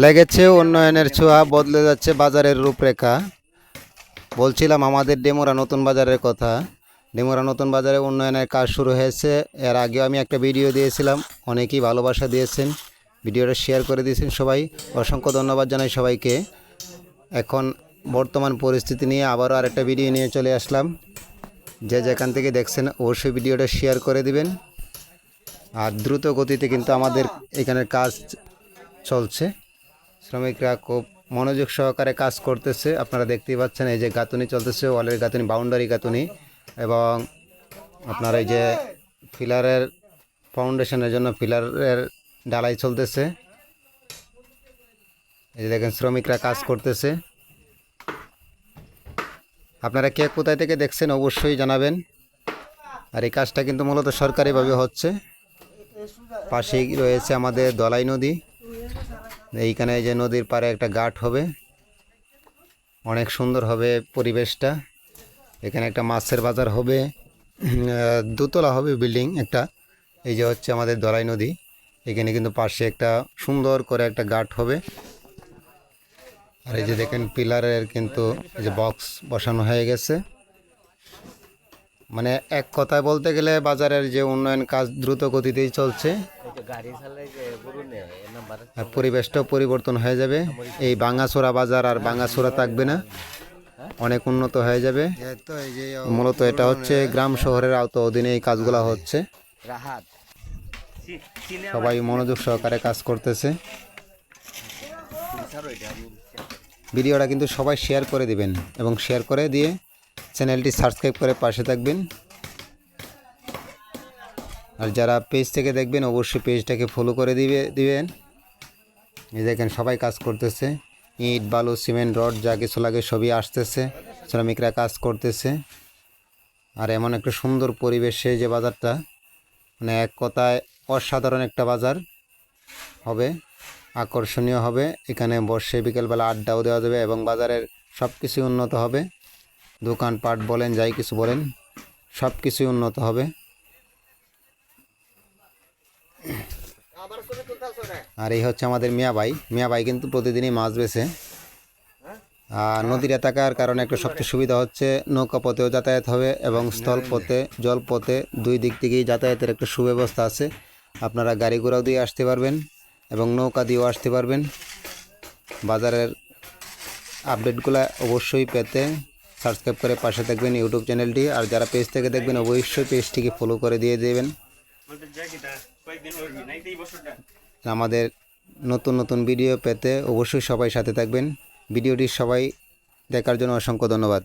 লেগেছে উন্নয়নের ছোঁয়া, বদলে যাচ্ছে বাজারের রূপরেখা। বলছিলাম আমাদের ডেমুরা নতুন বাজারের কথা। ডেমুরা নতুন বাজারে উন্নয়নের কাজ শুরু হয়েছে। এর আগেও আমি একটা ভিডিও দিয়েছিলাম, অনেকেই ভালোবাসা দিয়েছেন, ভিডিওটা শেয়ার করে দিয়েছেন সবাই। অসংখ্য ধন্যবাদ জানাই সবাইকে। এখন বর্তমান পরিস্থিতি নিয়ে আবারও আরেকটা ভিডিও নিয়ে চলে আসলাম। যে যেখান থেকে দেখছেন অবশ্যই ভিডিওটা শেয়ার করে দিবেন। আর দ্রুত গতিতে কিন্তু আমাদের এখানের কাজ চলছে। শ্রমিকরা খুব মনোযোগ সহকারে কাজ করতেছে। আপনারা দেখতেই পাচ্ছেন, এই যে গাঁথুনি চলতেছে, ওয়ালের গাঁথুনি, বাউন্ডারি গাঁথুনি, এবং আপনার এই যে পিলারের ফাউন্ডেশনের জন্য পিলারের ঢালাই চলতেছে। এই যে দেখেন শ্রমিকরা কাজ করতেছে। আপনারা কে কোথায় থেকে দেখছেন অবশ্যই জানাবেন। আর এই কাজটা কিন্তু মূলত সরকারিভাবে হচ্ছে। পাশেই রয়েছে আমাদের দলাই নদী। এইখানে যে নদীর পাড়ে একটা ঘাট হবে, অনেক সুন্দর হবে পরিবেশটা। এখানে একটা মাছের বাজার হবে, দোতলা হবে বিল্ডিং একটা। এই যে হচ্ছে আমাদের দলাই নদী, এখানে কিন্তু পাশে একটা সুন্দর করে একটা ঘাট হবে। আর এই যে দেখেন পিলারের কিন্তু এই যে বক্স বসানো হয়ে গেছে। মানে এক কথায় বলতে গেলে বাজারের যে উন্নয়ন কাজ দ্রুত গতিতেই চলছে। আর পরিবেশটাও পরিবর্তন হয়ে যাবে। এই ভাঙাচোরা বাজার আর ভাঙাচোরা থাকবে না, অনেক উন্নত হয়ে যাবে। মূলত এটা হচ্ছে গ্রাম শহরের আওতা অধীনে এই কাজগুলো হচ্ছে। সবাই মনোযোগ সহকারে কাজ করতেছে। ভিডিওটা কিন্তু সবাই শেয়ার করে দিবেন, এবং শেয়ার করে দিয়ে চ্যানেলটি সাবস্ক্রাইব করে পাশে থাকবেন। আর যারা পেজ থেকে দেখবেন অবশ্যই পেজটাকে ফলো করে দিবেন। এই দেখেন সবাই কাজ করতেছে, ইট বালু সিমেন্ট রড যা কিছু লাগে সবই আসতেছে, শ্রমিকরা কাজ করতেছে। আর এমন একটা সুন্দর পরিবেশে যে বাজারটা, মানে এক কথায় অসাধারণ একটা বাজার হবে, আকর্ষণীয় হবে। এখানে বসে বিকেলবেলা আড্ডাও দেওয়া যাবে, এবং বাজারের সব কিছুই উন্নত হবে। দোকানপাট বলেন, যাই কিছু বলেন, সব কিছুই উন্নত হবে। আর এই হচ্ছে আমাদের মিয়া ভাই কিন্তু প্রতিদিনই মাছ বেছে। নদীর থাকার কারণে একটা সবচেয়ে সুবিধা হচ্ছে নৌকা পথেও যাতায়াত হবে, এবং স্থলপথে জলপথে দুই দিক থেকেই যাতায়াতের একটা সুব্যবস্থা আছে। আপনারা গাড়ি ঘোড়াও দিয়ে আসতে পারবেন, এবং নৌকা দিয়েও আসতে পারবেন। বাজারের আপডেটগুলো অবশ্যই পেতে সাবস্ক্রাইব করে পাশে থাকবেন ইউটিউব চ্যানেলটি। আর যারা পেজ থেকে দেখবেন অবশ্যই পেজটিকে ফলো করে দিয়ে দেবেন। আমাদের নতুন নতুন ভিডিও পেতে অবশ্যই সবাই সাথে থাকবেন। ভিডিওটি সবাই দেখার জন্য অসংখ্য ধন্যবাদ।